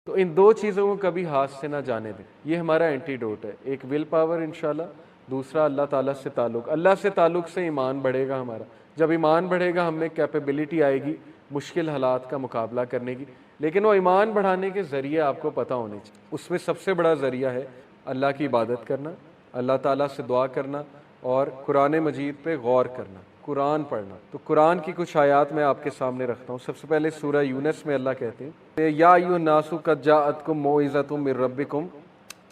तो इन दो चीज़ों को कभी हाथ से ना जाने दें। ये हमारा एंटीडोट है। एक विल पावर इंशाल्लाह, दूसरा अल्लाह ताला से ताल्लुक़। अल्लाह से ताल्लुक़ से ईमान बढ़ेगा हमारा। जब ईमान बढ़ेगा हम में कैपेबिलिटी आएगी मुश्किल हालात का मुकाबला करने की। लेकिन वो ईमान बढ़ाने के ज़रिए आपको पता होने चाहिए। उसमें सबसे बड़ा ज़रिया है अल्लाह की इबादत करना, अल्लाह ताला से दुआ करना और कुरान मजीद पे गौर करना, कुरान पढ़ना। तो कुरान की कुछ आयात मैं आपके सामने रखता हूँ। सबसे पहले सूरह यूनस में अल्लाह कहते हैं, या अय्युहन्नासु कद जाअतकुम मौइज़तुम मिर रब्बिकुम,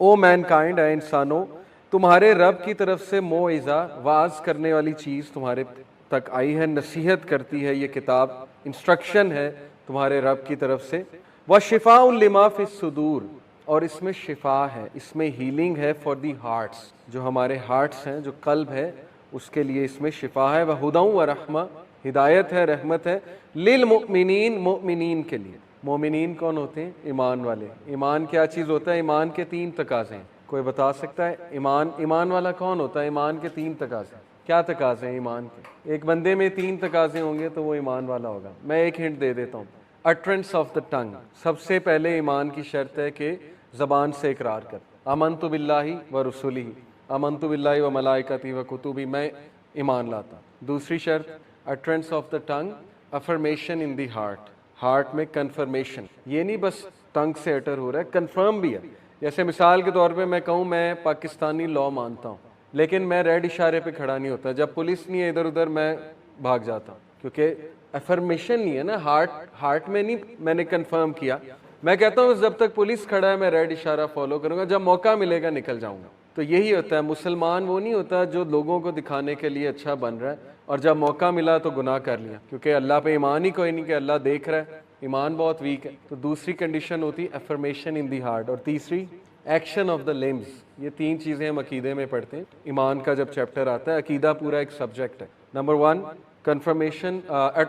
ओ मैनकाइंड, है इंसानों, तुम्हारे रब की तरफ से मौइज़ा, वाज करने वाली चीज़ तुम्हारे तक आई है, नसीहत करती है ये किताब, इंस्ट्रक्शन है तुम्हारे रब की तरफ से। व शिफाउन लिमा फिस सुदूर, और इसमें शिफा है, इसमें हीलिंग है फॉर दी हार्ट्स, जो हमारे हार्ट्स हैं, जो कल्ब है, उसके लिए इसमें शिफा है। व हुदौ व रहमा, हिदायत है, रहमत है, लिल मुमिनीन, मुमिनीन के लिए। मोमिनीन कौन होते हैं? ईमान वाले। ईमान क्या चीज़ होता है? ईमान के तीन तकाज़े हैं। कोई बता सकता है ईमान वाला कौन होता है? ईमान के तीन तकाज़े। क्या तकाज़े हैं ईमान के? एक बंदे में तीन तकाज़े होंगे तो वो ईमान वाला होगा। मैं एक हिंट दे देता हूँ, अटरेंस ऑफ द टंग। सबसे पहले ईमान की शर्त है कि ज़बान से इकरार कर, आमनतु बिल्लाहि व रसूलिही, आमनतु बिल्लाहि व मलाइकतिही व कुतुबी, मैं ईमान लाता। दूसरी शर्त, utterance of the tongue, affirmation in the heart, heart में कन्फर्मेशन। ये नहीं बस टंग से अटर हो रहा है, कन्फर्म भी है। जैसे मिसाल के तौर पे मैं कहूँ मैं पाकिस्तानी लॉ मानता हूँ, लेकिन मैं रेड इशारे पे खड़ा नहीं होता। जब पुलिस नहीं है इधर उधर मैं भाग जाता हूँ, क्योंकि अफर्मेशन नहीं है ना, हार्ट में नहीं मैंने कंफर्म किया। मैं कहता हूँ जब तक पुलिस खड़ा है मैं रेड इशारा फॉलो करूंगा, जब मौका मिलेगा निकल जाऊंगा। तो यही होता है, मुसलमान वो नहीं होता जो लोगों को दिखाने के लिए अच्छा बन रहा है और जब मौका मिला तो गुनाह कर लिया, क्योंकि अल्लाह पे ईमान ही कोई नहीं कि अल्लाह देख रहा है, ईमान बहुत वीक है। तो दूसरी कंडीशन होती है अफर्मेशन इन दी हार्ट, और तीसरी एक्शन ऑफ द लिम्स। ये तीन चीज़ें हम अकीदे में पढ़ते हैं। ईमान का जब चैप्टर आता है, अकीदा पूरा एक सब्जेक्ट है। Number 1 confirmation,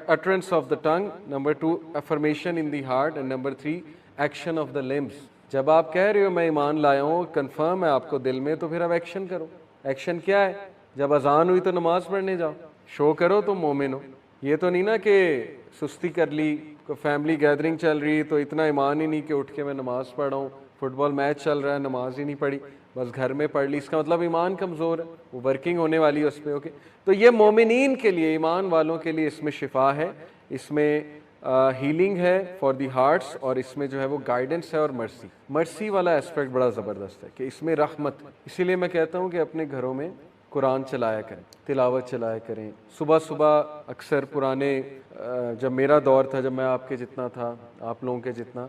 utterance of the tongue, number 2 affirmation in the heart, and number 3 action of the limbs। जब आप कह रहे हो मैं ईमान लाया हूँ, कंफर्म है आपको दिल में, तो फिर अब एक्शन करो। एक्शन क्या है? जब अजान हुई तो नमाज पढ़ने जाओ, शो करो तुम मोमिन हो। ये तो नहीं ना कि सुस्ती कर ली, कोई फैमिली गैदरिंग चल रही तो इतना ईमान ही नहीं कि उठ के मैं नमाज पढ़ रहा हूँ, फुटबॉल मैच चल रहा है नमाज ही नहीं पढ़ी, बस घर में पढ़ ली, इसका मतलब ईमान कमज़ोर है, वो वर्किंग होने वाली है उस पर। ओके, तो ये मोमिनीन के लिए, ईमान वालों के लिए इसमें शिफा है, इसमें हीलिंग है फॉर दी हार्ट्स, और इसमें जो है वो गाइडेंस है और मर्सी वाला एस्पेक्ट बड़ा ज़बरदस्त है कि इसमें रहमत। इसीलिए मैं कहता हूँ कि अपने घरों में कुरान चलाया करें, तिलावत चलाया करें। सुबह सुबह अक्सर पुराने जब मेरा दौर था, जब मैं आपके जितना था, आप लोगों के जितना,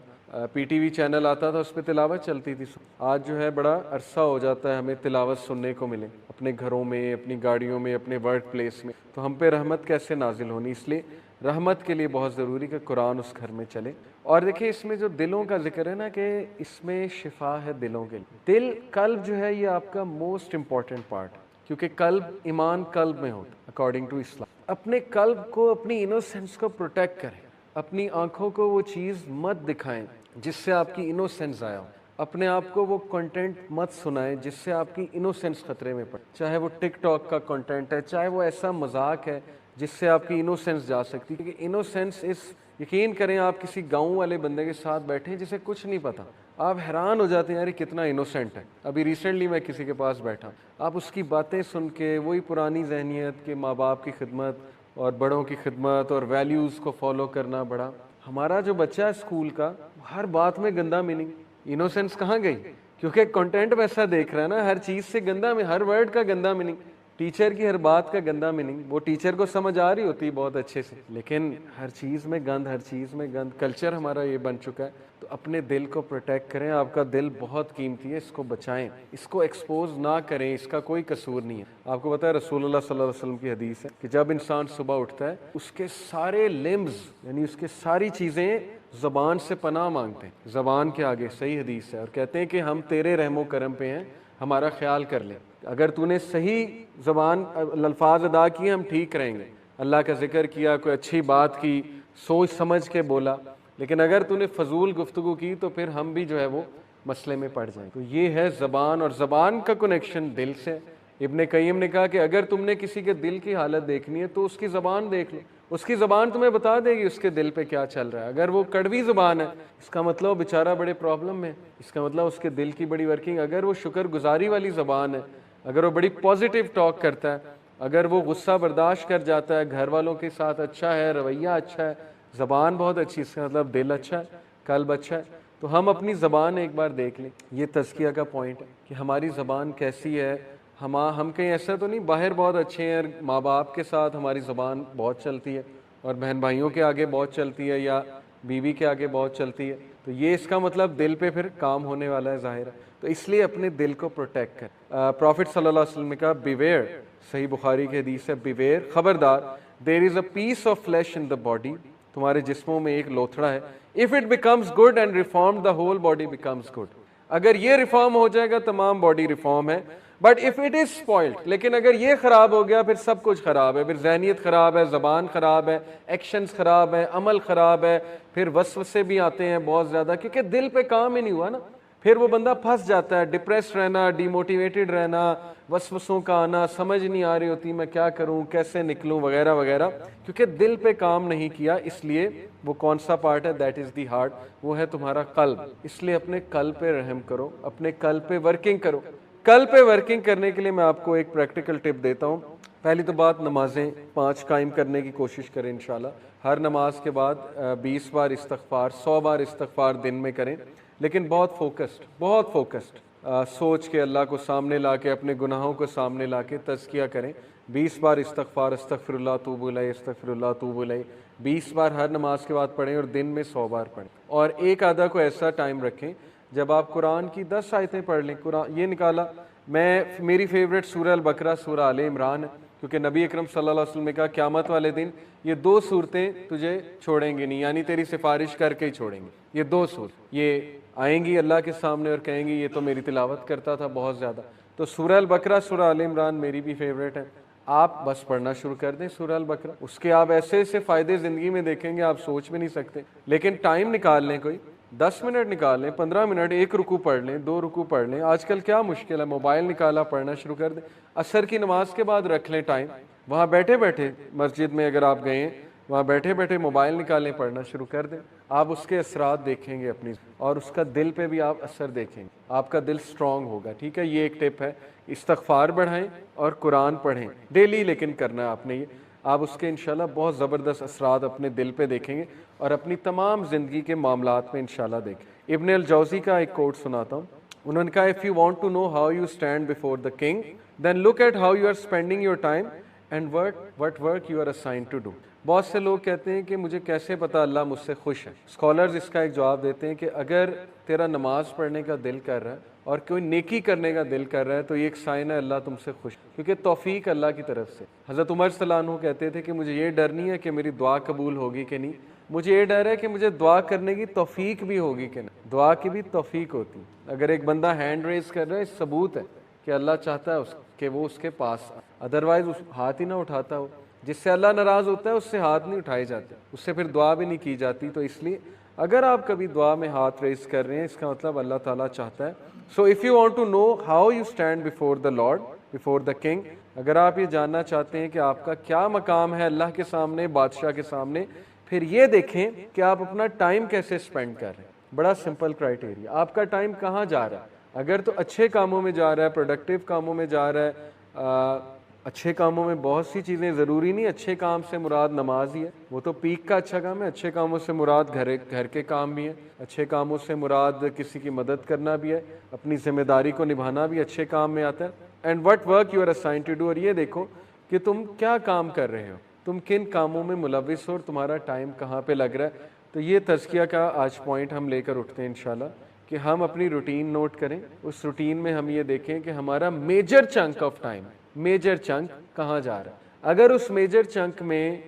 पीटीवी चैनल आता था, उस पर तिलावत चलती थी। आज जो है बड़ा अरसा हो जाता है हमें तिलावत सुनने को मिले अपने घरों में, अपनी गाड़ियों में, अपने वर्क प्लेस में। तो हम पे रहमत कैसे नाजिल होनी, इसलिए रहमत के लिए बहुत ज़रूरी कि कुरान उस घर में चले। और देखिए इसमें जो दिलों का जिक्र है ना, कि इसमें शिफा है दिलों के लिए। दिल, कल्ब जो है ये आपका मोस्ट इम्पॉर्टेंट पार्ट है, क्योंकि कल्ब, ईमान कल्ब में होता है अकॉर्डिंग टू इस्लाम। अपने कल्ब को, अपनी इनोसेंस को प्रोटेक्ट करें। अपनी आंखों को वो चीज़ मत दिखाएं जिससे आपकी इनोसेंस आया हो। अपने आप को वो कंटेंट मत सुनाएं जिससे आपकी इनोसेंस खतरे में पड़े। चाहे वो टिकटॉक का कंटेंट है, चाहे वो ऐसा मजाक है जिससे आपकी इनोसेंस जा सकती है। क्योंकि इनोसेंस इस, यकीन करें आप किसी गाँव वाले बंदे के साथ बैठे हैं जिसे कुछ नहीं पता, आप हैरान हो जाते हैं यार कितना इनोसेंट है। अभी रिसेंटली मैं किसी के पास बैठा, आप उसकी बातें सुन के वही पुरानी जहनीत के माँ बाप की खिदमत और बड़ों की खिदमत और वैल्यूज़ को फॉलो करना। बड़ा हमारा जो बच्चा है स्कूल का, हर बात में गंदा मीनिंग, इनोसेंस कहाँ गई? क्योंकि कंटेंट वैसा देख रहा है ना, हर चीज़ से गंदा में, हर वर्ड का गंदा मीनिंग, टीचर की हर बात का गंदा मीनिंग। वो टीचर को समझ आ रही होती है बहुत अच्छे से, लेकिन हर चीज़ में गंद, हर चीज़ में गंद। कल्चर हमारा ये बन चुका है। तो अपने दिल को प्रोटेक्ट करें, आपका दिल बहुत कीमती है, इसको बचाएं, इसको एक्सपोज ना करें, इसका कोई कसूर नहीं है। आपको पता है रसूलुल्लाह सल्लल्लाहु अलैहि वसल्लम की हदीस है कि जब इंसान सुबह उठता है उसके सारे लिम्स, यानी उसके सारी चीज़ें ज़बान से पनाह मांगते हैं, ज़बान के आगे। सही हदीस है, और कहते हैं कि हम तेरे रहमो करम पे हैं, हमारा ख्याल कर ले। अगर तूने सही ज़बान अल्फाज अदा किए हम ठीक रहेंगे, अल्लाह का जिक्र किया, कोई अच्छी बात की, सोच समझ के बोला। लेकिन अगर तूने फजूल गुफ्तगू की तो फिर हम भी जो है वो मसले में पड़ जाएं। तो ये है ज़बान, और ज़बान का कनेक्शन दिल से। इब्ने कय्यम ने कहा कि अगर तुमने किसी के दिल की हालत देखनी है तो उसकी ज़बान देख लो, उसकी ज़बान तुम्हें बता देगी उसके दिल पे क्या चल रहा है। अगर वो कड़वी ज़ुबान है, इसका मतलब वो बेचारा बड़े प्रॉब्लम में, इसका मतलब उसके दिल की बड़ी वर्किंग। अगर वो शुक्रगुजारी वाली ज़बान है, अगर वो बड़ी पॉजिटिव टॉक करता है, अगर वो गुस्सा बर्दाश्त कर जाता है, घर वालों के साथ अच्छा है, रवैया अच्छा है, ज़बान बहुत अच्छी, इसका मतलब दिल अच्छा है, कल्ब अच्छा है। तो हम अपनी ज़बान एक बार देख लें, ये तज़किया का पॉइंट है कि हमारी ज़बान कैसी है। हम कहीं ऐसा तो नहीं, बाहर बहुत अच्छे हैं, माँ बाप के साथ हमारी ज़बान बहुत चलती है और बहन भाइयों के आगे बहुत चलती है या बीवी के आगे बहुत चलती है, तो ये इसका मतलब दिल पे फिर काम होने वाला है, ज़ाहिर है। तो इसलिए अपने दिल को प्रोटेक्ट कर। प्रॉफिट सल्लल्लाहु अलैहि वसल्लम ने कहा बिवेयर, सही बुखारी की हदीस है, बिवेयर, खबरदार, there is a piece of flesh in the body, तुम्हारे जिस्मों में एक लोथड़ा है, if it becomes good and reform the whole body becomes good. अगर ये रिफॉर्म हो जाएगा तमाम बॉडी रिफॉर्म है, but if it is spoiled, लेकिन अगर ये खराब हो गया फिर सब कुछ खराब है, फिर जहनीत खराब है, जबान खराब है, एक्शंस खराब है, अमल खराब है, फिर वसवसे भी आते हैं बहुत ज्यादा, क्योंकि दिल पे काम ही नहीं हुआ ना। फिर वो बंदा फंस जाता है, डिप्रेस रहना, डिमोटिवेटेड रहना, वसवसों का आना, समझ नहीं आ रही होती मैं क्या करूं, कैसे निकलूं, वगैरह वगैरह, क्योंकि दिल पे काम नहीं किया। इसलिए वो कौन सा पार्ट है, दैट इज दी हार्ट, वो है तुम्हारा कल्ब। इसलिए अपने कल्ब पे रहम करो, अपने कल्ब पे वर्किंग करो। कल पे वर्किंग करने के लिए मैं आपको एक प्रैक्टिकल टिप देता हूँ। पहली तो बात, नमाजें 5 कायम करने की कोशिश करें इंशाल्लाह। हर नमाज के बाद 20 बार इस्तगफार, 100 बार इस्तगफार दिन में करें, लेकिन बहुत फोकस्ड सोच के, अल्लाह को सामने ला के, अपने गुनाहों को सामने ला के तज़किया करें। 20 बार इस्तगफार, अस्तगफिरुल्लाह तूबु इलैह, अस्तगफिरुल्लाह तूबु इलैह 20 बार हर नमाज के बाद पढ़ें और दिन में 100 बार पढ़ें। और एक आधा को ऐसा टाइम रखें जब आप कुरान की 10 आयतें पढ़ लें। कुरान ये निकाला, मेरी फेवरेट सूरह अल बकरा, सूरह आले इमरान है, क्योंकि नबी अकरम सल्लल्लाहु अलैहि वसल्लम ने कहा क़यामत वाले दिन ये 2 सूरतें तुझे छोड़ेंगे नहीं, यानी तेरी सिफारिश करके ही छोड़ेंगे। ये 2 सूरत ये आएंगी अल्लाह के सामने और कहेंगी ये तो मेरी तिलावत करता था बहुत ज़्यादा। तो सूरह अल बकरा, सूरह आले इमरान मेरी भी फेवरेट है। आप बस पढ़ना शुरू कर दें सूरह अल बकरा, उसके आप ऐसे ऐसे फ़ायदे ज़िंदगी में देखेंगे आप सोच भी नहीं सकते। लेकिन टाइम निकाल लें, कोई 10 मिनट निकाल लें, 15 मिनट, 1 रुकू पढ़ लें, 2 रुकू पढ़ लें। आजकल क्या मुश्किल है, मोबाइल निकाला, पढ़ना शुरू कर दें। असर की नमाज के बाद रख लें टाइम, वहाँ बैठे बैठे मस्जिद में अगर आप गए हैं, वहाँ बैठे बैठे मोबाइल निकालें, पढ़ना शुरू कर दें। आप उसके असरात देखेंगे अपनी, और उसका दिल पे भी आप असर देखेंगे, आपका दिल स्ट्रांग होगा। ठीक है, ये एक टिप है। इस्तगफार बढ़ाएं और कुरान पढ़ें डेली, लेकिन करना है आपने ये। आप उसके इंशाल्लाह बहुत ज़बरदस्त असरात अपने दिल पे देखेंगे और अपनी तमाम ज़िंदगी के मामलात में इंशाल्लाह देखें। इब्न अल जौज़ी का एक कोट सुनाता हूँ। उन्होंने कहा, if you want to know how you stand before the king, then look at how you are spending your time and what work you are assigned to do. बहुत से लोग कहते हैं कि मुझे कैसे पता अल्लाह मुझसे खुश है। स्कॉलर्स इसका एक जवाब देते हैं कि अगर तेरा नमाज पढ़ने का दिल कर रहा है और कोई नेकी करने का दिल कर रहा है, तो ये एक साइन है अल्लाह तुमसे खुश, क्योंकि तौफीक अल्लाह की तरफ से। हज़रत उमर सल्लल्लाहु अलैहि वसल्लम कहते थे कि मुझे ये डर नहीं है कि मेरी दुआ कबूल होगी कि नहीं, मुझे ये डर है कि मुझे दुआ करने की तौफीक भी होगी कि नहीं। दुआ की भी तौफीक होती है। अगर एक बंदा हैंड रेज कर रहा है, सबूत है कि अल्लाह चाहता है कि वो उसके पास, अदरवाइज उस हाथ ही ना उठाता हो। जिससे अल्लाह नाराज़ होता है उससे हाथ नहीं उठाए जाते, उससे फिर दुआ भी नहीं की जाती। तो इसलिए अगर आप कभी दुआ में हाथ रेस कर रहे हैं, इसका मतलब अल्लाह ताला चाहता है। So if you want to know how you stand before the lord, before the king, अगर आप ये जानना चाहते हैं कि आपका क्या मकाम है अल्लाह के सामने, बादशाह के सामने, फिर ये देखें कि आप अपना टाइम कैसे स्पेंड कर रहे हैं। बड़ा सिंपल क्राइटेरिया, आपका टाइम कहाँ जा रहा है। अगर तो अच्छे कामों में जा रहा है, प्रोडक्टिव कामों में जा रहा है, अच्छे कामों में बहुत सी चीज़ें, ज़रूरी नहीं अच्छे काम से मुराद नमाज ही है, वो तो पीक का अच्छा काम है। अच्छे कामों से मुराद घर के काम भी हैं, अच्छे कामों से मुराद किसी की मदद करना भी है, अपनी जिम्मेदारी को निभाना भी अच्छे काम में आता है। And what work you are assigned to do, और ये देखो कि तुम क्या काम कर रहे हो, तुम किन कामों में मुलविस हो और तुम्हारा टाइम कहाँ पर लग रहा है। तो ये तज़किया का आज पॉइंट हम लेकर उठते हैं इंशाल्लाह, कि हम अपनी रूटीन नोट करें। उस रूटीन में हम ये देखें कि हमारा major chunk of time, major chunk कहाँ जा रहा है। अगर उस मेजर चंक में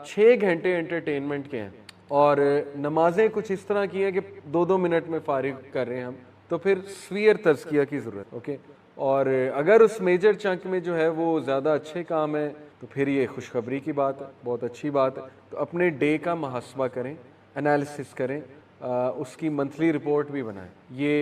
6 घंटे एंटरटेनमेंट के हैं और नमाजें कुछ इस तरह की हैं कि 2-2 मिनट में फारिग कर रहे हैं हम, तो फिर स्वीयर तज़किया की ज़रूरत। ओके, और अगर उस मेजर चंक में जो है वो ज़्यादा अच्छे काम है, तो फिर ये खुशखबरी की बात है, बहुत अच्छी बात है। तो अपने डे का मुहासबा करें, एनालिसिस करें, उसकी मंथली रिपोर्ट भी बनाएं। ये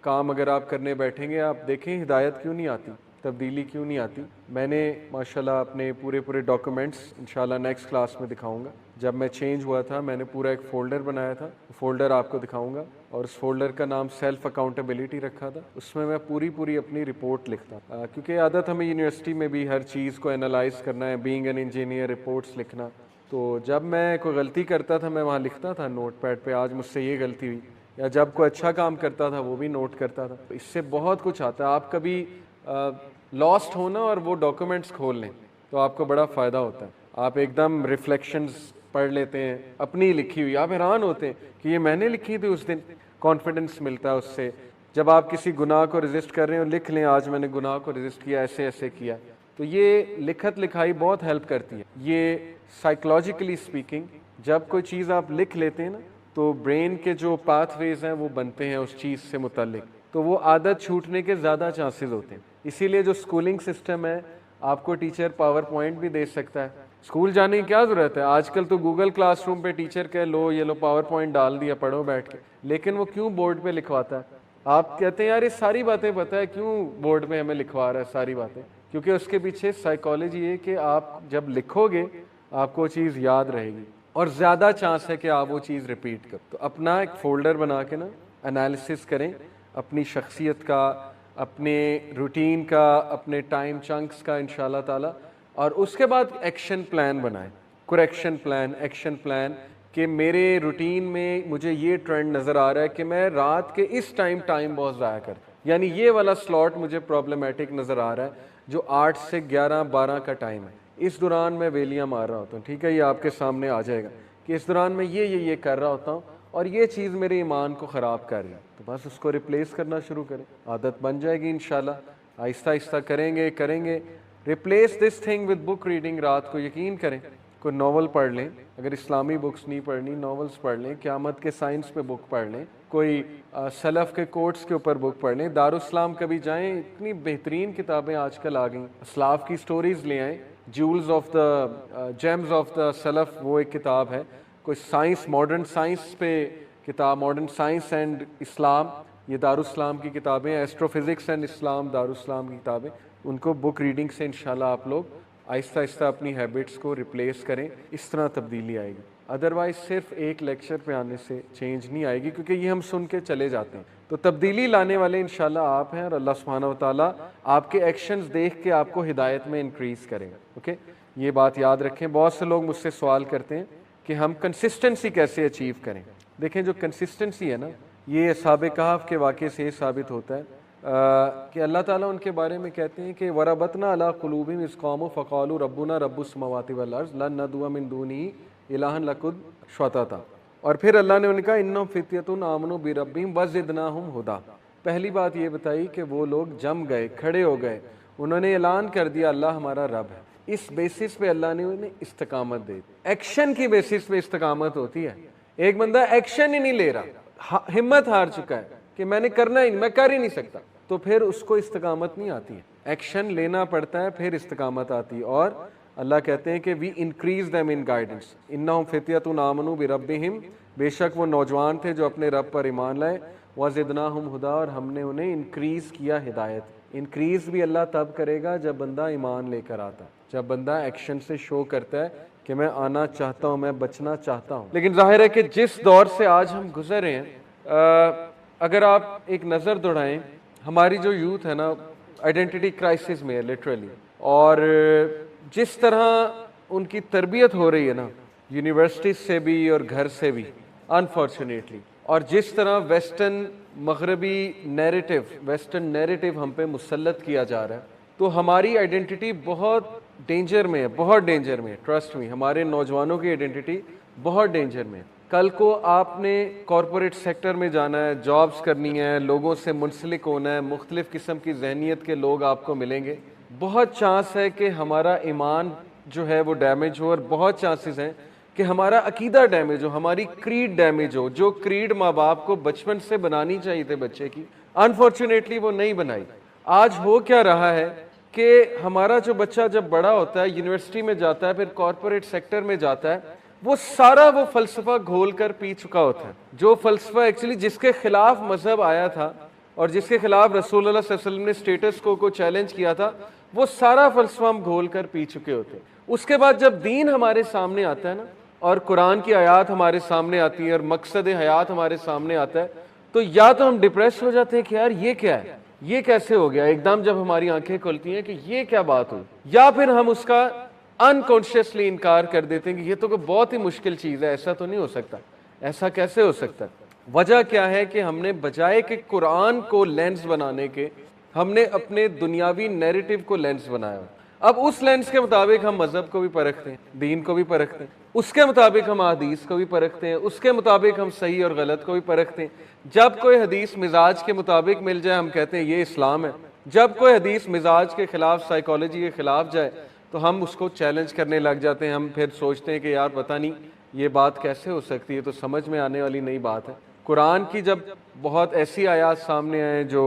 काम अगर आप करने बैठेंगे, आप देखें हिदायत क्यों नहीं आती, तब्दीली क्यों नहीं आती। मैंने माशाल्लाह अपने पूरे डॉक्यूमेंट्स इंशाल्लाह नेक्स्ट क्लास में दिखाऊंगा। जब मैं चेंज हुआ था मैंने पूरा एक फ़ोल्डर बनाया था, फ़ोल्डर आपको दिखाऊंगा, और उस फोल्डर का नाम सेल्फ अकाउंटेबिलिटी रखा था। उसमें मैं पूरी अपनी रिपोर्ट लिखता, क्योंकि आदत हमें यूनिवर्सिटी में भी हर चीज़ को एनालाइज करना है, बीइंग एन इंजीनियर रिपोर्ट्स लिखना। तो जब मैं कोई गलती करता था मैं वहाँ लिखता था नोट पैड पर, आज मुझसे ये गलती हुई, या जब कोई अच्छा काम करता था वो भी नोट करता था। तो इससे बहुत कुछ आता है। आप कभी लॉस्ट होना और वो डॉक्यूमेंट्स खोल लें तो आपको बड़ा फ़ायदा होता है। आप एकदम रिफ्लेक्शंस पढ़ लेते हैं अपनी लिखी हुई, आप हैरान होते हैं कि ये मैंने लिखी थी उस दिन। कॉन्फिडेंस मिलता है उससे। जब आप किसी गुनाह को रेजिस्ट कर रहे हो, लिख लें आज मैंने गुनाह को रेजिस्ट किया, ऐसे ऐसे किया। तो ये लिखत लिखाई बहुत हेल्प करती है। ये साइकोलॉजिकली स्पीकिंग जब कोई चीज़ आप लिख लेते हैं ना तो ब्रेन के जो पाथवेज हैं वो बनते हैं उस चीज़ से मुतल्लिक, तो वो आदत छूटने के ज़्यादा चांसेस होते हैं। इसीलिए जो स्कूलिंग सिस्टम है, आपको टीचर पावर पॉइंट भी दे सकता है, स्कूल जाने की क्या ज़रूरत है। आजकल तो गूगल क्लासरूम पे टीचर कह लो ये लो पावर पॉइंट डाल दिया, पढ़ो बैठ के। लेकिन वो क्यों बोर्ड पे लिखवाता है? आप कहते हैं यार ये सारी बातें पता है, क्यों बोर्ड पे हमें लिखवा रहा है सारी बातें? क्योंकि उसके पीछे साइकोलॉजी है कि आप जब लिखोगे आपको वो चीज़ याद रहेगी और ज़्यादा चांस है कि आप वो चीज़ रिपीट करो। तो अपना एक फ़ोल्डर बना के ना एनालिसिस करें अपनी शख्सियत का, अपने रूटीन का, अपने टाइम चंक्स का इंशाल्लाह ताला, और उसके बाद एक्शन प्लान बनाएं, करेक्शन प्लान, एक्शन प्लान, कि मेरे रूटीन में मुझे ये ट्रेंड नज़र आ रहा है कि मैं रात के इस टाइम बहुत ज़ाया कर, यानी ये वाला स्लॉट मुझे प्रॉब्लमेटिक नज़र आ रहा है जो 8 से 11-12 का टाइम है, इस दौरान मैं वेलियां मार रहा होता हूँ। ठीक है, ये आपके सामने आ जाएगा कि इस दौरान मैं ये कर रहा होता हूँ और ये चीज़ मेरे ईमान को ख़राब कर रही है, तो बस उसको रिप्लेस करना शुरू करें, आदत बन जाएगी इंशाल्लाह। आहिस्ता आहिस्ता करेंगे। Replace this thing with book reading. रात को यकीन करें कोई नावल पढ़ लें, अगर इस्लामी बुक्स नहीं पढ़नी नॉवेल्स पढ़ लें, क़यामत के साइंस पे बुक पढ़ लें, कोई सलफ़ के कोट्स के ऊपर बुक पढ़ लें, दारुस्सलाम कभी जाएं, इतनी बेहतरीन किताबें आजकल आ गई, असलाफ की स्टोरीज़ ले आएँ, Jules of the James of the self वो एक किताब है, कोई साइंस मॉडर्न साइंस पे किताब, मॉडर्न साइंस एंड इस्लाम, ये दारुस्सलाम की किताबें, एस्ट्रोफिज़िक्स एंड इस्लाम दारुस्सलाम की किताबें, उनको बुक रीडिंग से इंशाल्लाह आप लोग आहिस्ता आहिस्ता अपनी हैबिट्स को रिप्लेस करें, इस तरह तब्दीली आएगी। अदरवाइज़ सिर्फ एक लेक्चर पे आने से चेंज नहीं आएगी, क्योंकि ये हम सुन के चले जाते हैं। तो तब्दीली लाने वाले इंशाल्लाह आप हैं, और अल्लाह सुब्हानहू व तआला आपके एक्शंस देख के आपको हिदायत में इंक्रीज़ करेगा। ओके, ये बात याद रखें। बहुत से लोग मुझसे सवाल करते हैं कि हम कंसिस्टेंसी कैसे अचीव करें। देखें, जो कंसिस्टेंसी है ना, ये असहाबे कहफ के वाक़े से साबित होता है कि अल्लाह ताला उनके बारे में कहते हैं कि वरबतना अला कुलूबिहिम इज़ क़ामू फ़क़ालू रब्बुना रब्बुस समावाति वल अर्ज़ लन नदअ मिन दूनिही इलाहन लकुद शताता। और फिर अल्लाह ने उनका इन्नहुम फ़ित्यतुन आमनू बिरब्बिहिम वज़िदनाहुम हुदा। पहली बात ये बताई कि वो लोग जम गए, खड़े हो गए, उन्होंने ऐलान कर दिया अल्लाह हमारा रब है। इस बेसिस पे अल्लाह ने उन्हें इस्तकामत दे दी। एक्शन की बेसिस पे इस्तकामत होती है। एक बंदा एक्शन ही नहीं ले रहा, हिम्मत हार चुका है कि मैंने करना ही नहीं, मैं कर ही नहीं सकता, तो फिर उसको इस्तकामत नहीं आती है। एक्शन लेना पड़ता है, फिर इस्तकामत आती है। और अल्लाह कहते हैं कि we increase them in guidance, इन्नहुम फ़ित्यतुन आमनू बिरब्बिहिम, बेशक वो नौजवान थे जो अपने रब पर ईमान लाए, वज़िदनाहुम हुदा, और हमने उन्हें इंक्रीज़ किया हिदायत। इंक्रीज़ भी अल्लाह तब करेगा जब बंदा ईमान लेकर आता है, जब बंदा एक्शन से शो करता है कि मैं आना चाहता हूँ, मैं बचना चाहता हूँ। लेकिन जाहिर है कि जिस दौर से आज हम गुजर रहे हैं, अगर आप एक नज़र दौड़ाएं, हमारी जो यूथ है ना आइडेंटिटी क्राइसिस में है लिटरली, और जिस तरह उनकी तरबियत हो रही है ना यूनिवर्सिटी से भी और घर से भी अनफॉर्चुनेटली, और जिस तरह वेस्टर्न मगरबी नैरेटिव, वेस्टर्न नैरेटिव हम पे मुसल्लत किया जा रहा है, तो हमारी आइडेंटिटी बहुत डेंजर में है, बहुत डेंजर में है। ट्रस्ट मी, हमारे नौजवानों की आइडेंटिटी बहुत डेंजर में है। कल को आपने कॉरपोरेट सेक्टर में जाना है, जॉब्स करनी है, लोगों से मुंसलिक होना है, मुख्तलिफ़ किस्म की जहनीत के लोग आपको मिलेंगे, बहुत चांस है कि हमारा ईमान जो है वो डैमेज हो, और बहुत चांसेस हैं कि हमारा अकीदा डैमेज हो, हमारी क्रीड डैमेज हो। जो क्रीड माँ बाप को बचपन से बनानी चाहिए थे बच्चे की, अनफॉर्चुनेटली वो नहीं बनाई। आज हो क्या रहा है कि हमारा जो बच्चा जब बड़ा होता है, यूनिवर्सिटी में जाता है, फिर कॉरपोरेट सेक्टर में जाता है, वो सारा वो फ़लसफ़ा घोल कर पी चुका होता है। जो फ़लसफ़ा एक्चुअली जिसके खिलाफ मज़हब आया था, और जिसके खिलाफ रसूलुल्लाह सल्लल्लाहु अलैहि वसल्लम ने स्टेटस को चैलेंज किया था, वो सारा फलसफा हम घोल कर पी चुके होते हैं। उसके बाद जब दीन हमारे सामने आता है ना, और कुरान की आयत हमारे सामने आती है और मकसद हयात हमारे सामने आता है, तो या तो हम डिप्रेस हो जाते हैं कि यार ये क्या है, ये कैसे हो गया एकदम, जब हमारी आंखें खुलती हैं कि ये क्या बात हुई, या फिर हम उसका अनकॉन्शियसली इनकार कर देते हैं कि ये तो कोई बहुत ही मुश्किल चीज़ है, ऐसा तो नहीं हो सकता, ऐसा कैसे हो सकता है। वजह क्या है कि हमने बजाय कि कुरान को लेंस बनाने के, हमने अपने दुनियावी नैरेटिव को लेंस बनाया। अब उस लेंस के मुताबिक हम मजहब को भी परखते हैं, दीन को भी परखते हैं, उसके मुताबिक हम हदीस को भी परखते हैं, उसके मुताबिक हम सही और गलत को भी परखते हैं। जब कोई हदीस मिजाज के मुताबिक मिल जाए, हम कहते हैं ये इस्लाम है। जब कोई हदीस मिजाज के खिलाफ, साइकोलॉजी के खिलाफ जाए, तो हम उसको चैलेंज करने लग जाते हैं। हम फिर सोचते हैं कि यार पता नहीं ये बात कैसे हो सकती है, तो समझ में आने वाली नई बात है। कुरान की जब बहुत ऐसी आयात सामने आए जो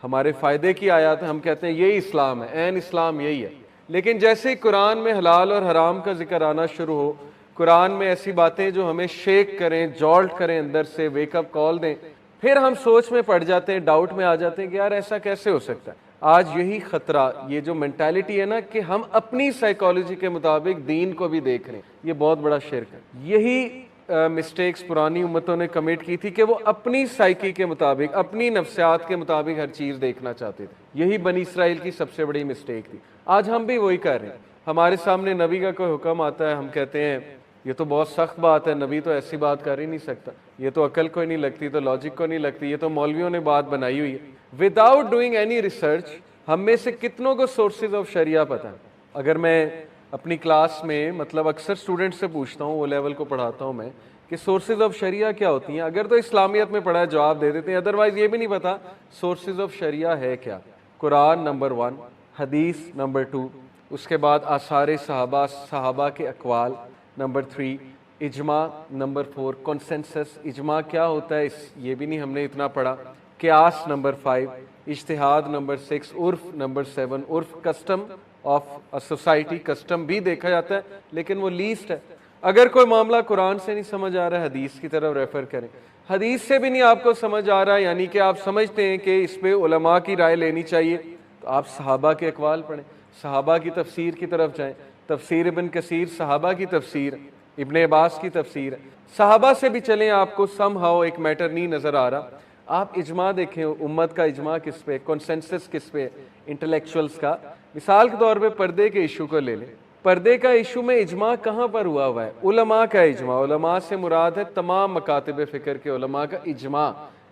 हमारे फ़ायदे की आयत है, हम कहते हैं यही इस्लाम है, ऐन इस्लाम यही है। लेकिन जैसे ही कुरान में हलाल और हराम का जिक्र आना शुरू हो, कुरान में ऐसी बातें जो हमें शेक करें, जॉल्ट करें, अंदर से वेकअप कॉल दें, फिर हम सोच में पड़ जाते हैं, डाउट में आ जाते हैं कि यार ऐसा कैसे हो सकता है। आज यही खतरा, ये जो मेंटालिटी है ना कि हम अपनी साइकोलॉजी के मुताबिक दीन को भी देख रहे हैं, ये बहुत बड़ा शिर्क है। यही मिस्टेक्स पुरानी उम्मतों ने कमिट की थी कि वो अपनी साइकी के मुताबिक, अपनी नफ्सियात के मुताबिक हर चीज़ देखना चाहते थे। यही बनी इसराइल की सबसे बड़ी मिस्टेक थी। आज हम भी वही कर रहे हैं। हमारे सामने नबी का कोई हुक्म आता है, हम कहते हैं ये तो बहुत सख्त बात है, नबी तो ऐसी बात कर ही नहीं सकता, ये तो अकल को ही नहीं लगती, तो लॉजिक को नहीं लगती, ये तो मौलवियों ने बात बनाई हुई है। विदाउट डूइंग एनी रिसर्च, हम में से कितनों को सोर्सेज ऑफ शरिया पता है? अगर मैं अपनी क्लास में, मतलब अक्सर स्टूडेंट से पूछता हूँ, वो लेवल को पढ़ाता हूँ मैं, कि सोर्सेज ऑफ शरिया क्या होती हैं, अगर तो इस्लामियत में पढ़ा है जवाब दे देते हैं, अदरवाइज ये भी नहीं पता सोर्सेज ऑफ शरिया है क्या। कुरान नंबर 1, हदीस नंबर 2, उसके बाद आसार सहाबा, सहाबा के अकवाल नंबर 3, इजमा नंबर 4, कॉन्सेंसस, इजमा क्या होता है ये भी नहीं हमने इतना पढ़ा, क़ियास नंबर 5, इज्तिहाद नंबर 6, उर्फ नंबर 7, उर्फ custom of a society, custom भी देखा जाता है लेकिन वो लीस्ट है। अगर कोई मामला कुरान से नहीं समझ आ रहा है, हदीस की तरफ रेफर करें। हदीस से भी नहीं आपको समझ आ रहा है, यानी कि आप समझते हैं कि इस पे उलमा की राय लेनी चाहिए, तो आप सहाबा के अकवाल पढ़ें, सहाबा की तफसीर की तरफ जाएं। तफसीर इब्न कसीर सहाबा की तफसीर, इब्न अब्बास की तफसीर है। सहाबा से भी चलें, आपको समहाउ एक मैटर नहीं नज़र आ रहा, आप इजमा देखें, उम्मत का इजमा किस पे, कॉन्सेंसस किस पे, इंटेलेक्चुअल्स का। मिसाल के तौर पे पर्दे के इशू को ले लें, पर्दे का इशू में इजमा कहाँ पर हुआ हुआ है? उलमा का इजमा। उलमा से मुराद है तमाम मकातिब फ़िक्र के उलमा का इजमा।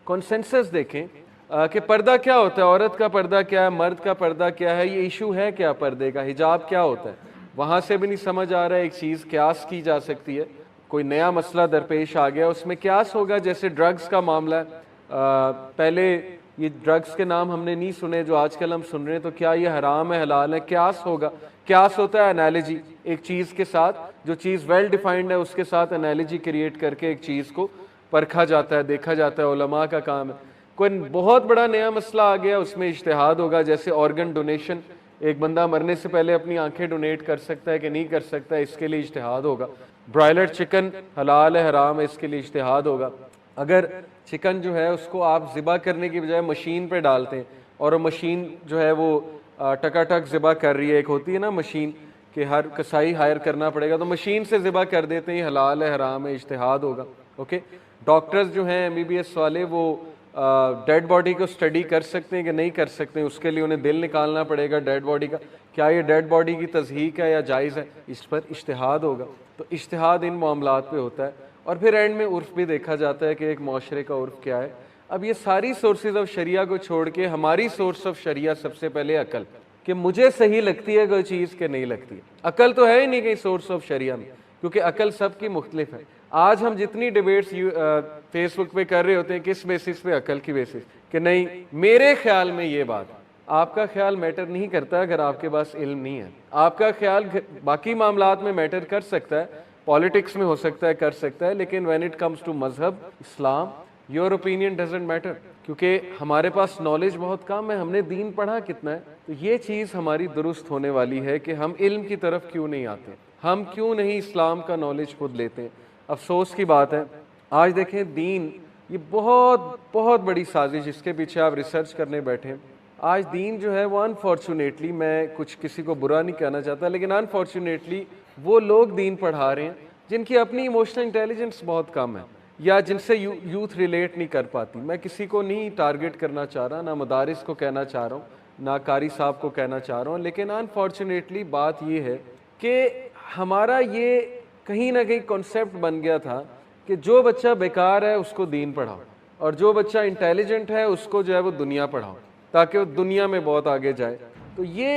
कॉन्सेंसस देखें कि पर्दा क्या होता है, औरत का पर्दा क्या है, मर्द का पर्दा क्या है, ये इशू है क्या पर्दे का, हिजाब क्या होता है, वहाँ से भी नहीं समझ आ रहा है। एक चीज़ क्यास की जा सकती है, कोई नया मसला दरपेश आ गया, उसमें क्यास होगा। जैसे ड्रग्स का मामला है, पहले ये ड्रग्स के नाम हमने नहीं सुने जो आजकल हम सुन रहे हैं, तो क्या ये हराम है हलाल है? क्यास होगा। क्यास होता है एनालॉजी, एक चीज़ के साथ, जो चीज़ वेल डिफाइंड है उसके साथ एनालॉजी क्रिएट करके एक चीज़ को परखा जाता है, देखा जाता है, उलमा का काम है। कोई बहुत बड़ा नया मसला आ गया, उसमें इज्तिहाद होगा। जैसे ऑर्गन डोनेशन, एक बंदा मरने से पहले अपनी आंखें डोनेट कर सकता है कि नहीं कर सकता है, इसके लिए इज्तिहाद होगा। ब्रॉयलर चिकन हलाल है हराम है, इसके लिए इज्तिहाद होगा। अगर चिकन जो है उसको आप ज़िबा करने की बजाय मशीन पे डालते हैं और वो मशीन जो है वो टकाटक ज़िबा कर रही है, एक होती है ना मशीन कि हर कसाई हायर करना पड़ेगा, तो मशीन से ज़िबा कर देते हैं, हलाल है हराम है, इज्तिहाद होगा। ओके, डॉक्टर्स जो हैं MBBS वाले, वो डेड बॉडी को स्टडी कर सकते हैं कि नहीं कर सकते हैं, उसके लिए उन्हें दिल निकालना पड़ेगा डेड बॉडी का, क्या ये डेड बॉडी की तज़हीक है या जायज़ है, इस पर इज्तिहाद होगा। तो इज्तिहाद इन मामलात पे होता है। और फिर एंड में उर्फ भी देखा जाता है कि एक माशरे का उर्फ क्या है। अब ये सारी सोर्सेज ऑफ शरिया को छोड़ के हमारी सोर्स ऑफ शरिया सबसे पहले अकल, कि मुझे सही लगती है कोई चीज़ के नहीं लगती है। अकल तो है ही नहीं कहीं सोर्स ऑफ शरिया में, क्योंकि अकल सबकी मुख्तलिफ है। आज हम जितनी डिबेट्स फेसबुक पे कर रहे होते हैं, किस बेसिस पे? अकल की बेसिस, कि नहीं मेरे ख्याल में ये बात। आपका ख्याल मैटर नहीं करता अगर आपके पास इल्म नहीं है। आपका ख्याल बाकी मामलात में मैटर कर सकता है, पॉलिटिक्स में हो सकता है, कर सकता है, लेकिन व्हेन इट कम्स टू मजहब इस्लाम, योर ओपिनियन डजंट मैटर, क्योंकि हमारे पास नॉलेज बहुत कम है, हमने दीन पढ़ा कितना है। तो ये चीज़ हमारी दुरुस्त होने वाली है कि हम इल्म की तरफ क्यों नहीं आते, हम क्यों नहीं इस्लाम का नॉलेज खुद लेते हैं। अफसोस की बात है, आज देखें दीन ये बहुत बहुत बड़ी साजिश, इसके पीछे आप रिसर्च करने बैठे। आज दीन जो है वो अनफॉर्चुनेटली, मैं कुछ किसी को बुरा नहीं कहना चाहता, लेकिन अनफॉर्चुनेटली वो लोग दीन पढ़ा रहे हैं जिनकी अपनी इमोशनल इंटेलिजेंस बहुत कम है, या जिनसे यूथ रिलेट नहीं कर पाती। मैं किसी को नहीं टारगेट करना चाह रहा, ना मदारिस को कहना चाह रहा हूँ, ना कारी साहब को कहना चाह रहा हूँ, लेकिन अनफॉर्चुनेटली बात ये है कि हमारा ये कहीं ना कहीं कॉन्सेप्ट बन गया था कि जो बच्चा बेकार है उसको दीन पढ़ाओ, और जो बच्चा इंटेलिजेंट है उसको जो है वो दुनिया पढ़ाओ, ताकि वो दुनिया में बहुत आगे जाए। तो ये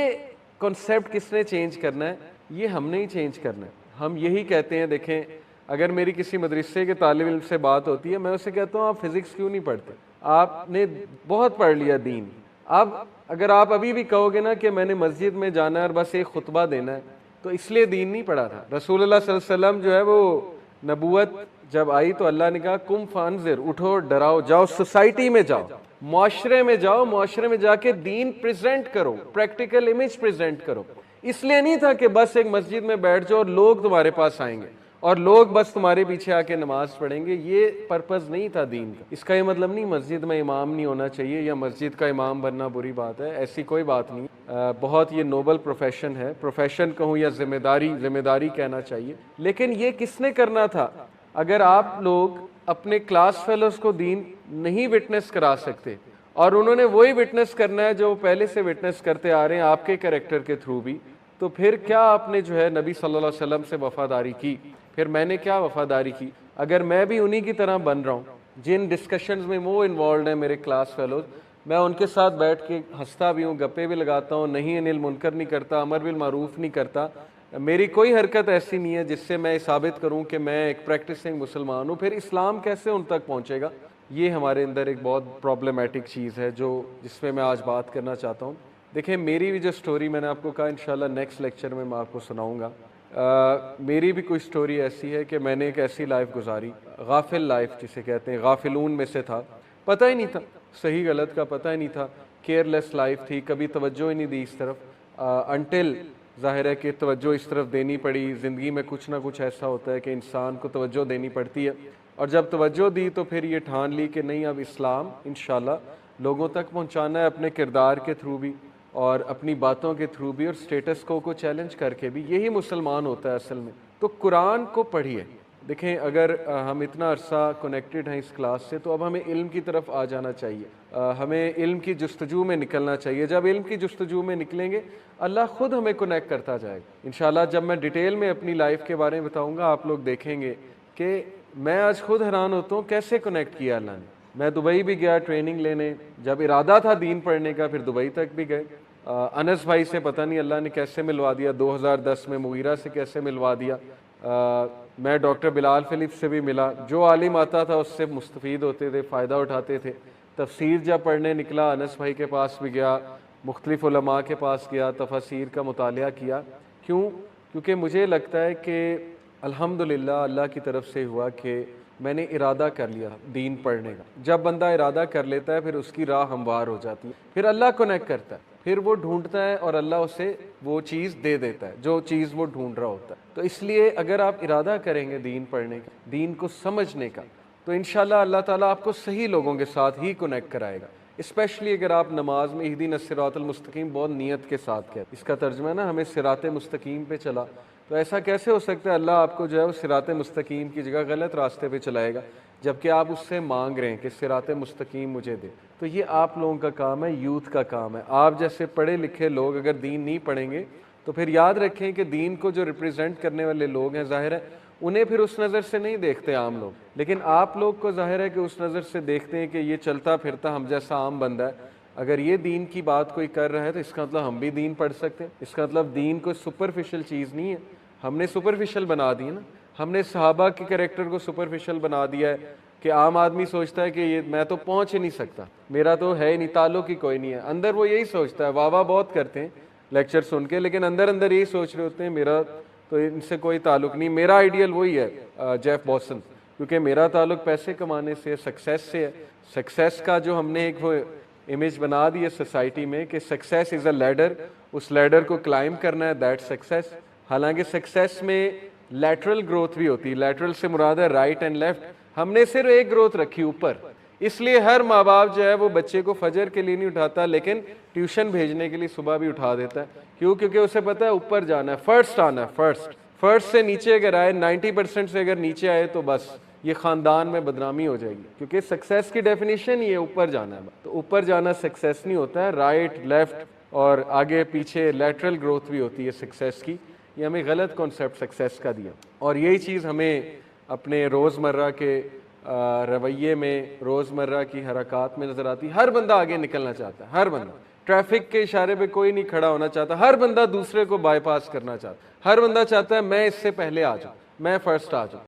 कॉन्सेप्ट किसने चेंज करना है? ये हमने ही चेंज करना है। हम यही कहते हैं, देखें, अगर मेरी किसी मदरसे के तालिब इल्म से बात होती है, मैं उसे कहता हूँ आप फिजिक्स क्यों नहीं पढ़ते, आपने बहुत पढ़ लिया दीन। अब अगर आप अभी भी कहोगे ना कि मैंने मस्जिद में जाना है और बस एक खुतबा देना है, तो इसलिए दीन नहीं पढ़ा था। रसूलुल्लाह सल्लल्लाहु अलैहि वसल्लम जो है वो नबूवत जब आई तो अल्लाह ने कहा कुम फानजिर, उठो डराओ, जाओ सोसाइटी में जाओ, मुआशरे में जाओ, मुआशरे में जाके दीन प्रेजेंट करो, प्रैक्टिकल इमेज प्रेजेंट करो। इसलिए नहीं था कि बस एक मस्जिद में बैठ जाओ और लोग तुम्हारे पास आएंगे और लोग बस तुम्हारे पीछे आके नमाज पढ़ेंगे, ये पर्पस नहीं था दीन का। इसका ये मतलब नहीं मस्जिद में इमाम नहीं होना चाहिए या मस्जिद का इमाम बनना बुरी बात है, ऐसी कोई बात नहीं। बहुत ये नोबल प्रोफेशन है, प्रोफेशन कहूँ या जिम्मेदारी कहना चाहिए। लेकिन ये किसने करना था? अगर आप लोग अपने क्लास फेलोज को दीन नहीं विटनेस करा सकते, और उन्होंने वही विटनेस करना है जो पहले से विटनेस करते आ रहे हैं आपके कैरेक्टर के थ्रू भी, तो फिर क्या आपने जो है नबी सल्लल्लाहु अलैहि वसल्लम से वफादारी की? फिर मैंने क्या वफादारी की? अगर मैं भी उन्हीं की तरह बन रहा हूँ, जिन डिस्कशंस में वो इन्वॉल्व हैं मेरे क्लास फेलोज, मैं उनके साथ बैठ के हंसता भी हूँ, गप्पे भी लगाता हूँ, नहीं अनिल मुनकर नहीं करता, अमर बिल मारूफ नहीं करता, मेरी कोई हरकत ऐसी नहीं है जिससे मैं साबित करूँ कि मैं एक प्रैक्टिसिंग मुसलमान हूँ, फिर इस्लाम कैसे उन तक पहुँचेगा? ये हमारे अंदर एक बहुत प्रॉब्लमेटिक चीज़ है जो जिसमें मैं आज बात करना चाहता हूँ। देखिए, मेरी भी जो स्टोरी, मैंने आपको कहा इंशाल्लाह नेक्स्ट लेक्चर में मैं आपको सुनाऊंगा। मेरी भी कोई स्टोरी ऐसी है कि मैंने एक ऐसी लाइफ गुजारी, गाफिल लाइफ जिसे कहते हैं, गाफिलून में से था, पता ही नहीं था सही गलत का, पता ही नहीं था, केयरलेस लाइफ थी, कभी तवज्जो ही नहीं दी इस तरफ, अनटिल ज़ाहिर है कि तवज्जो इस तरफ देनी पड़ी। ज़िंदगी में कुछ ना कुछ ऐसा होता है कि इंसान को तवज्जो देनी पड़ती है, और जब तवज्जो दी तो फिर ये ठान ली कि नहीं, अब इस्लाम इंशाल्लाह लोगों तक पहुंचाना है, अपने किरदार के थ्रू भी और अपनी बातों के थ्रू भी और स्टेटस को चैलेंज करके भी। यही मुसलमान होता है असल में। तो कुरान को पढ़िए। देखें, अगर हम इतना अरसा कनेक्टेड हैं इस क्लास से, तो अब हमें इल्म की तरफ आ जाना चाहिए, हमें इल्म की जुस्तजू में निकलना चाहिए। जब इल्म की जुस्तजू में निकलेंगे, अल्लाह खुद हमें कनेक्ट करता जाएगा इंशाल्लाह। जब मैं डिटेल में अपनी लाइफ के बारे में बताऊंगा, आप लोग देखेंगे कि मैं आज खुद हैरान होता हूँ कैसे कनेक्ट किया अल्लाह ने। मैं दुबई भी गया ट्रेनिंग लेने, जब इरादा था दीन पढ़ने का, फिर दुबई तक भी गए। अनस भाई से पता नहीं अल्लाह ने कैसे मिलवा दिया, 2010 में मुगीरा से कैसे मिलवा दिया। मैं डॉक्टर बिलाल फिलिप से भी मिला, जो आलिम आता था उससे मुस्तफ़ीद होते थे, फ़ायदा उठाते थे। तफसीर जब पढ़ने निकला, अनस भाई के पास भी गया, मुख्तलिफ उलमा के पास गया, तफसीर का मुतालिया किया। क्यों? क्योंकि मुझे लगता है कि अल्हम्दुलिल्लाह अल्लाह की तरफ से हुआ कि मैंने इरादा कर लिया दीन पढ़ने का। जब बंदा इरादा कर लेता है, फिर उसकी राह हमवार हो जाती है, फिर अल्लाह कनेक्ट करता है, फिर वो ढूंढता है और अल्लाह उसे वो चीज़ दे देता है जो चीज़ वो ढूंढ रहा होता है। तो इसलिए अगर आप इरादा करेंगे दीन पढ़ने का, दीन को समझने का, तो इंशाल्लाह अल्लाह ताला आपको सही लोगों के साथ ही कनेक्ट कराएगा। स्पेशली अगर आप नमाज में इहदीन सिरातल मुस्तकीम बहुत नियत के साथ कहते, इसका तर्जुमा है ना, हमें सिराते मुस्तकीम पे चला। तो ऐसा कैसे हो सकता है अल्लाह आपको जो है वो सिराते मुस्तकीम की जगह गलत रास्ते पे चलाएगा, जबकि आप उससे मांग रहे हैं कि सिराते मुस्तकीम मुझे दे। तो ये आप लोगों का काम है, यूथ का काम है। आप जैसे पढ़े लिखे लोग अगर दीन नहीं पढ़ेंगे, तो फिर याद रखें कि दीन को जो रिप्रेजेंट करने वाले लोग हैं, जाहिर है उन्हें फिर उस नज़र से नहीं देखते आम लोग, लेकिन आप लोग को जाहिर है कि उस नज़र से देखते हैं कि ये चलता फिरता हम जैसा आम बंदा है। अगर ये दीन की बात कोई कर रहा है तो इसका मतलब हम भी दीन पढ़ सकते हैं। इसका मतलब दीन कोई सुपरफिशियल चीज़ नहीं है, हमने सुपरफिशियल बना दी है ना। हमने सहाबा के कैरेक्टर को सुपरफिशियल बना दिया है कि आम आदमी सोचता है कि ये मैं तो पहुंच ही नहीं सकता, मेरा तो है ही नहीं, ताल्लुक ही कोई नहीं है। अंदर वो यही सोचता है, वाह वाह बहुत करते हैं लेक्चर सुन के, लेकिन अंदर अंदर यही सोच रहे होते हैं मेरा तो इनसे कोई ताल्लुक नहीं। मेरा आइडियल वही है जेफ बॉसन, क्योंकि मेरा ताल्लुक पैसे कमाने से, सक्सेस से है। सक्सेस का जो हमने एक वो इमेज बना दी है सोसाइटी में कि सक्सेस इज़ अ लैडर, उस लैडर को क्लाइम करना है, दैट सक्सेस। हालांकि सक्सेस में लैटरल ग्रोथ भी होती है। लैटरल से मुराद है राइट एंड लेफ्ट। हमने सिर्फ एक ग्रोथ रखी ऊपर। इसलिए हर माँ बाप जो है वो बच्चे को फजर के लिए नहीं उठाता, लेकिन ट्यूशन भेजने के लिए सुबह भी उठा देता है। क्यों? क्योंकि उसे पता है ऊपर जाना है, फर्स्ट आना है, फर्स्ट से नीचे अगर आए, 90% से अगर नीचे आए तो बस ये ख़ानदान में बदनामी हो जाएगी। क्योंकि सक्सेस की डेफिनेशन ये ऊपर जाना है, तो ऊपर जाना सक्सेस नहीं होता है। राइट, लेफ्ट और आगे पीछे लैटरल ग्रोथ भी होती है सक्सेस की। ये हमें गलत कॉन्सेप्ट सक्सेस का दिया, और यही चीज़ हमें अपने रोज़मर्रा के रवैये में, रोज़मर्रा की हरकत में नज़र आती है। हर बंदा आगे निकलना चाहता है, हर बंदा ट्रैफिक के इशारे पे कोई नहीं खड़ा होना चाहता, हर बंदा दूसरे को बाईपास करना चाहता है, हर बंदा चाहता है मैं इससे पहले आ जाऊँ, मैं फर्स्ट आ जाऊँ।